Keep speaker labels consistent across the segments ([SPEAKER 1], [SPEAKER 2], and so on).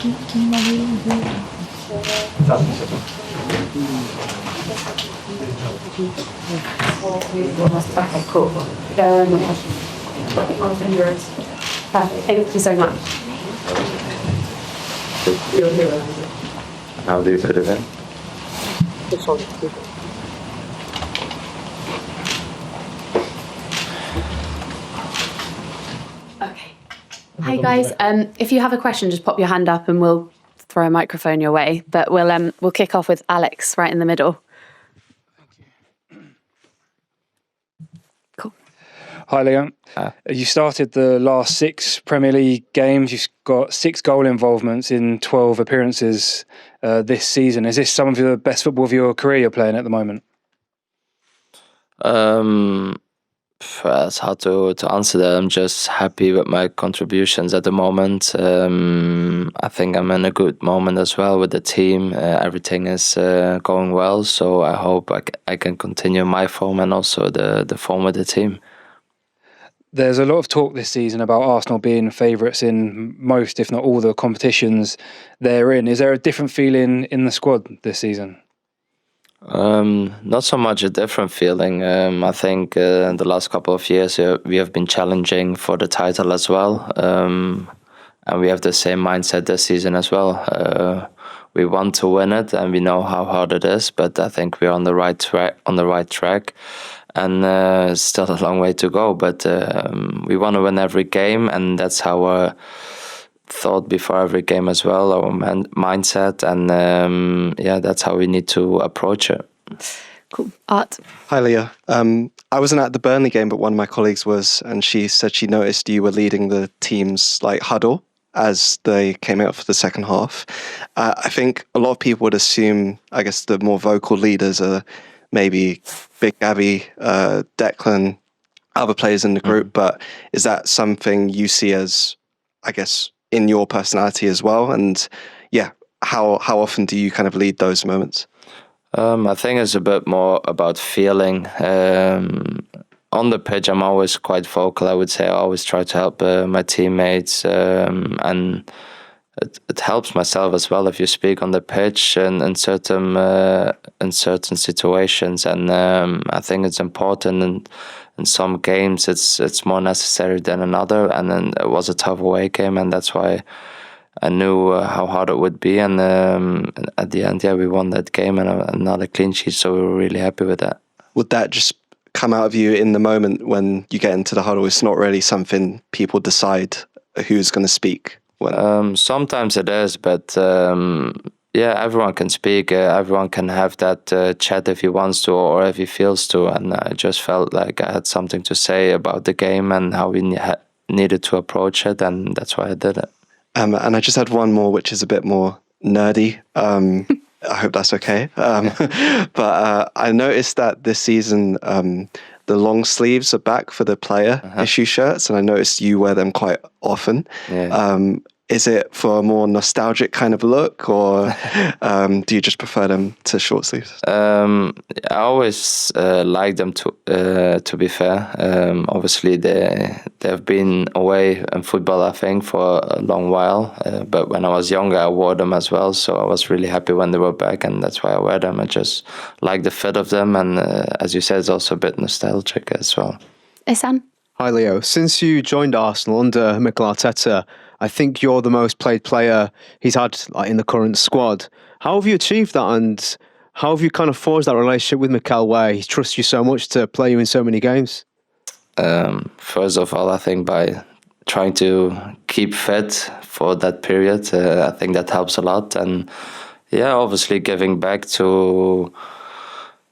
[SPEAKER 1] Okay, cool. Thank you so much.
[SPEAKER 2] How do you fit it in?
[SPEAKER 1] Okay. Hi guys. If you have a question, just pop your hand up and we'll throw a microphone your way. But we'll kick off with Alex right in the middle. Cool.
[SPEAKER 3] Hi, Leon. You started the last 6 Premier League games. You've got 6 goal involvements in 12 appearances this season. Is this some of the best football of your career you're playing at the moment?
[SPEAKER 2] It's hard to answer that. I'm just happy with my contributions at the moment. I think I'm in a good moment as well with the team. Everything is going well, so I hope I can continue my form and also the form with the team.
[SPEAKER 3] There's a lot of talk this season about Arsenal being favourites in most, if not all, the competitions they're in. Is there a different feeling in the squad this season?
[SPEAKER 2] Not so much a different feeling. I think the last couple of years we have been challenging for the title as well, and we have the same mindset this season as well. We want to win it, and we know how hard it is. But I think we're on the right track, and still a long way to go. But we want to win every game, and that's our thought before every game as well, our mindset, and that's how we need to approach it.
[SPEAKER 1] Cool. Art.
[SPEAKER 4] Hi, Leah. I wasn't at the Burnley game, but one of my colleagues was, and she said she noticed you were leading the team's huddle as they came out for the second half. I think a lot of people would assume, I guess, the more vocal leaders are maybe Big Gabby, Declan, other players in the group, but is that something you see as, I guess, in your personality as well? And how often do you kind of lead those moments?
[SPEAKER 2] I think it's a bit more about feeling. On the pitch, I'm always quite vocal, I would say. I always try to help my teammates, and it helps myself as well if you speak on the pitch and in certain situations. And I think it's important, and in some games it's more necessary than another. And then it was a tough away game, and that's why I knew how hard it would be. And at the end, we won that game and another clean sheet, so we were really happy with that.
[SPEAKER 4] Would that just come out of you in the moment when you get into the huddle? It's not really something people decide who's going to speak when?
[SPEAKER 2] Sometimes it is, but everyone can speak. Everyone can have that chat if he wants to or if he feels to. And I just felt like I had something to say about the game and how we needed to approach it, and that's why I did it.
[SPEAKER 4] And I just had one more, which is a bit more nerdy. I hope that's okay. But I noticed that this season the long sleeves are back for the player issue shirts, and I noticed you wear them quite often.
[SPEAKER 2] Yeah.
[SPEAKER 4] Is it for a more nostalgic kind of look, or do you just prefer them to short sleeves?
[SPEAKER 2] I always like them to be fair. Obviously, they've been away in football, I think, for a long while. But when I was younger, I wore them as well. So I was really happy when they were back, and that's why I wear them. I just like the fit of them, and as you said, it's also a bit nostalgic as well.
[SPEAKER 1] Ihsan.
[SPEAKER 5] Hi, Leo. Since you joined Arsenal under Mikel Arteta, I think you're the most played player he's had in the current squad. How have you achieved that, and how have you kind of forged that relationship with Mikel where he trusts you so much to play you in so many games?
[SPEAKER 2] First of all, I think by trying to keep fit for that period, I think that helps a lot. And obviously giving back to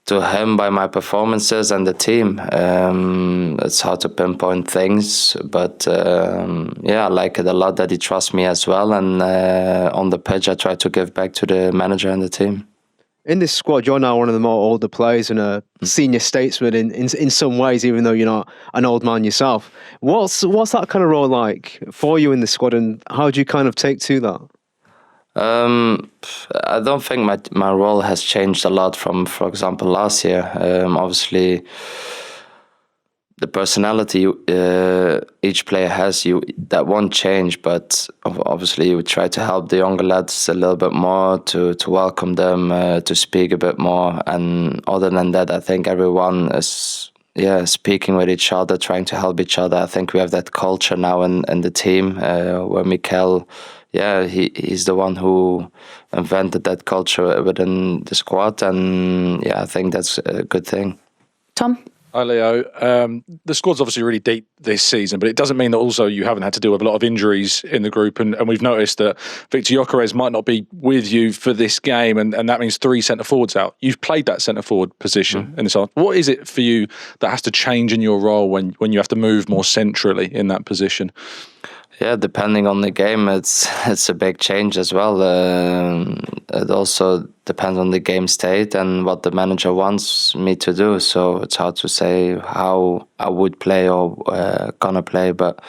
[SPEAKER 2] him by my performances and the team. It's hard to pinpoint things, but I like it a lot that he trusts me as well. And on the pitch, I try to give back to the manager and the team.
[SPEAKER 5] In this squad, you're now one of the more older players and a senior statesman in some ways, even though you're not an old man yourself. What's that kind of role like for you in the squad, and how do you kind of take to that?
[SPEAKER 2] I don't think my role has changed a lot from, for example, last year. Obviously, the personality each player has, that won't change, but obviously you would try to help the younger lads a little bit more, to welcome them, to speak a bit more. And other than that, I think everyone is speaking with each other, trying to help each other. I think we have that culture now in the team, where Mikel, he's the one who invented that culture within the squad, and I think that's a good thing.
[SPEAKER 1] Tom?
[SPEAKER 6] Hi, Leo. The squad's obviously really deep this season, but it doesn't mean that also you haven't had to deal with a lot of injuries in the group. And we've noticed that Viktor Gyökeres might not be with you for this game, and that means 3 centre-forwards out. You've played that centre-forward position in this half. What is it for you that has to change in your role when you have to move more centrally in that position?
[SPEAKER 2] Yeah, depending on the game, it's a big change as well. It also depends on the game state and what the manager wants me to do. So it's hard to say how I would play or gonna play, but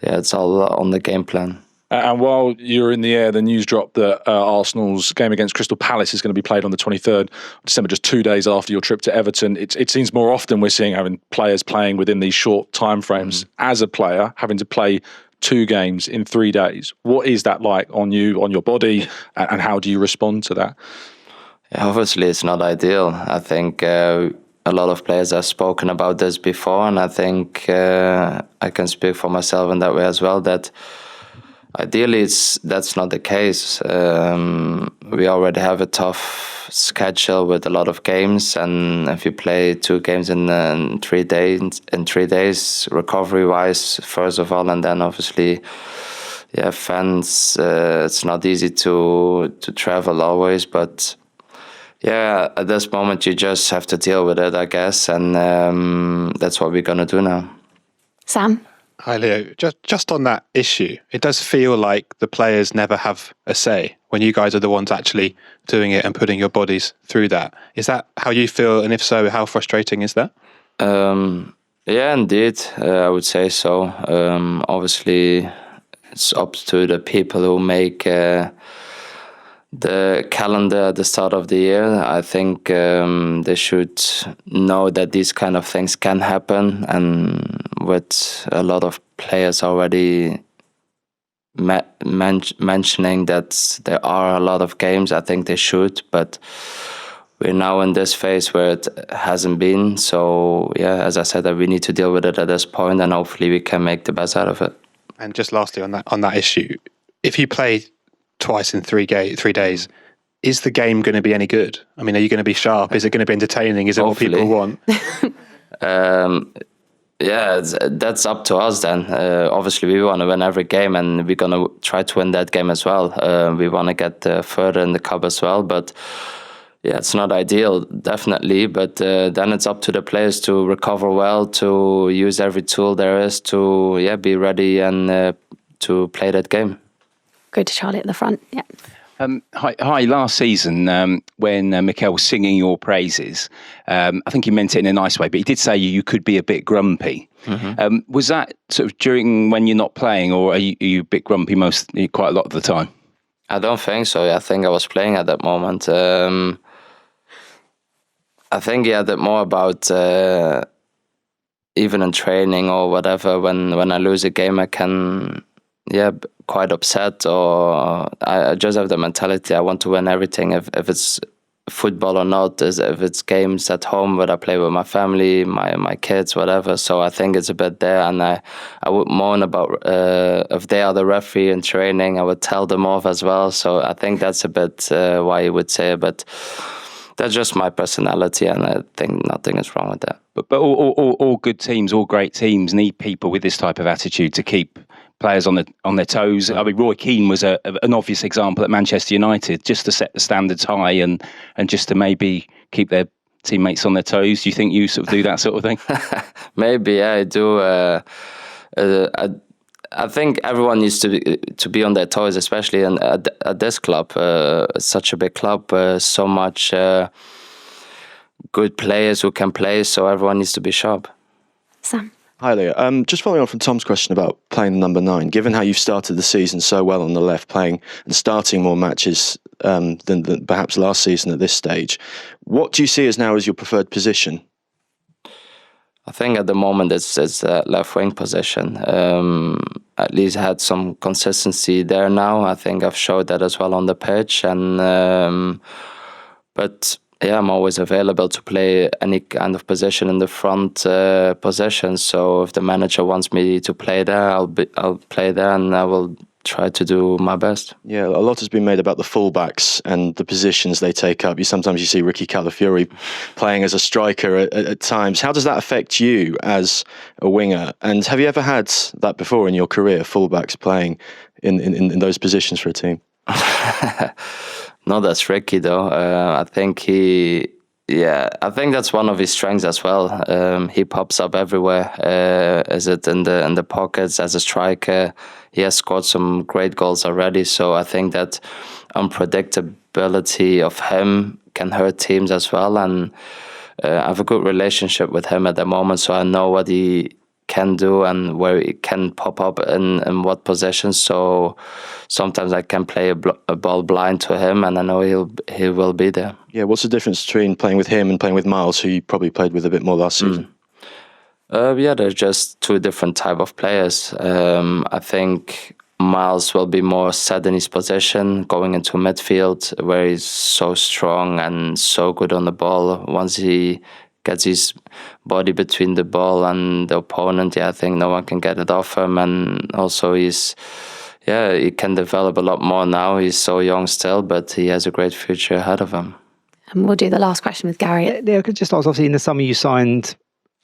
[SPEAKER 2] it's all on the game plan.
[SPEAKER 6] And while you're in the air, the news dropped that Arsenal's game against Crystal Palace is going to be played on the 23rd of December, just 2 days after your trip to Everton. It seems more often we're seeing having players playing within these short timeframes. As a player, having to play 2 games in 3 days. What is that like on you, on your body, and how do you respond to that?
[SPEAKER 2] Yeah, obviously, it's not ideal. I think a lot of players have spoken about this before, and I think I can speak for myself in that way as well, that ideally that's not the case. We already have a tough schedule with a lot of games, and if you play 2 games in 3 days, recovery-wise, first of all, and then obviously, fans, it's not easy to travel always, but at this moment you just have to deal with it, I guess, and that's what we're gonna do now.
[SPEAKER 1] Sam?
[SPEAKER 7] Hi, Leo. Just on that issue, it does feel like the players never have a say when you guys are the ones actually doing it and putting your bodies through that. Is that how you feel? And if so, how frustrating is that?
[SPEAKER 2] Yeah, indeed. I would say so. Obviously, it's up to the people who make the calendar at the start of the year. I think they should know that these kind of things can happen, and with a lot of players already mentioning that there are a lot of games, I think they should, but we're now in this phase where it hasn't been. So as I said, that we need to deal with it at this point, and hopefully we can make the best out of it.
[SPEAKER 7] And just lastly on that issue, if you play twice in 3 days, is the game going to be any good? I mean, are you going to be sharp? Is it going to be entertaining? Is it
[SPEAKER 2] Hopefully.
[SPEAKER 7] what people want?
[SPEAKER 2] That's up to us then. Obviously, we want to win every game, and we're going to try to win that game as well. We want to get further in the cup as well, but it's not ideal, definitely. But then it's up to the players to recover well, to use every tool there is to be ready and to play that game.
[SPEAKER 1] Go to Charlie at the front. Yeah.
[SPEAKER 8] Hi. Last season, when Mikel was singing your praises, I think he meant it in a nice way, but he did say you could be a bit grumpy. Mm-hmm. Was that sort of during when you're not playing, or are you a bit grumpy quite a lot of the time?
[SPEAKER 2] I don't think so. I think I was playing at that moment. I think that more about even in training or whatever. When I lose a game, I can quite upset, or I just have the mentality I want to win everything, if it's football or not, if it's games at home where I play with my family, my kids, whatever. So I think it's a bit there, and I would moan about if they are the referee in training, I would tell them off as well. So I think that's a bit why you would say it, but that's just my personality, and I think nothing is wrong with that.
[SPEAKER 8] But all good teams, all great teams need people with this type of attitude to keep players on their toes. I mean, Roy Keane was an obvious example at Manchester United, just to set the standards high and just to maybe keep their teammates on their toes. Do you think you sort of do that sort of thing?
[SPEAKER 2] Maybe, I do. I think everyone needs to be on their toes, especially at this club. Such a big club, so much good players who can play, so everyone needs to be sharp.
[SPEAKER 1] Sam?
[SPEAKER 9] Hi Leo. Just following on from Tom's question about playing the number 9, given how you've started the season so well on the left, playing and starting more matches than perhaps last season at this stage, what do you see as now as your preferred position?
[SPEAKER 2] I think at the moment it's left wing position. At least had some consistency there now. I think I've showed that as well on the pitch, and but yeah, I'm always available to play any kind of position in the front position. So if the manager wants me to play there, I'll play there, and I will try to do my best.
[SPEAKER 9] Yeah, a lot has been made about the fullbacks and the positions they take up. Sometimes you see Ricky Calafiori playing as a striker at times. How does that affect you as a winger? And have you ever had that before in your career, fullbacks playing in those positions for a team?
[SPEAKER 2] No, that's Ricky though. I think I think that's one of his strengths as well. He pops up everywhere. Is it in the pockets as a striker? He has scored some great goals already. So I think that unpredictability of him can hurt teams as well. And I have a good relationship with him at the moment, so I know what he can do and where he can pop up in what position. So sometimes I can play a ball blind to him, and I know he will be there.
[SPEAKER 9] Yeah, what's the difference between playing with him and playing with Miles, who you probably played with a bit more last season?
[SPEAKER 2] They're just two different type of players. I think Miles will be more set in his position, going into midfield, where he's so strong and so good on the ball. Once he gets his body between the ball and the opponent, I think no one can get it off him. And also he can develop a lot more now. He's so young still, but he has a great future ahead of him.
[SPEAKER 1] And we'll do the last question with Gary.
[SPEAKER 5] Yeah, I could just ask, obviously in the summer you signed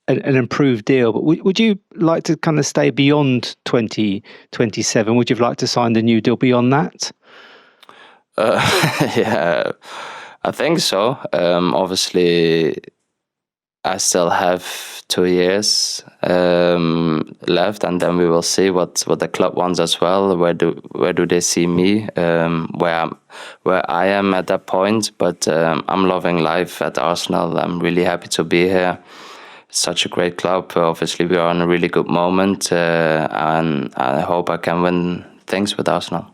[SPEAKER 5] an improved deal, but would you like to kind of stay beyond 2027? Would you like to sign the new deal beyond that?
[SPEAKER 2] Yeah, I think so. Obviously, I still have 2 years left, and then we will see what the club wants as well. Where do they see me? Where I am at that point. But I'm loving life at Arsenal. I'm really happy to be here. It's such a great club. Obviously, we are in a really good moment, and I hope I can win things with Arsenal.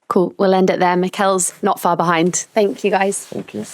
[SPEAKER 1] Cool. We'll end it there. Mikel's not far behind. Thank you, guys.
[SPEAKER 2] Thank you.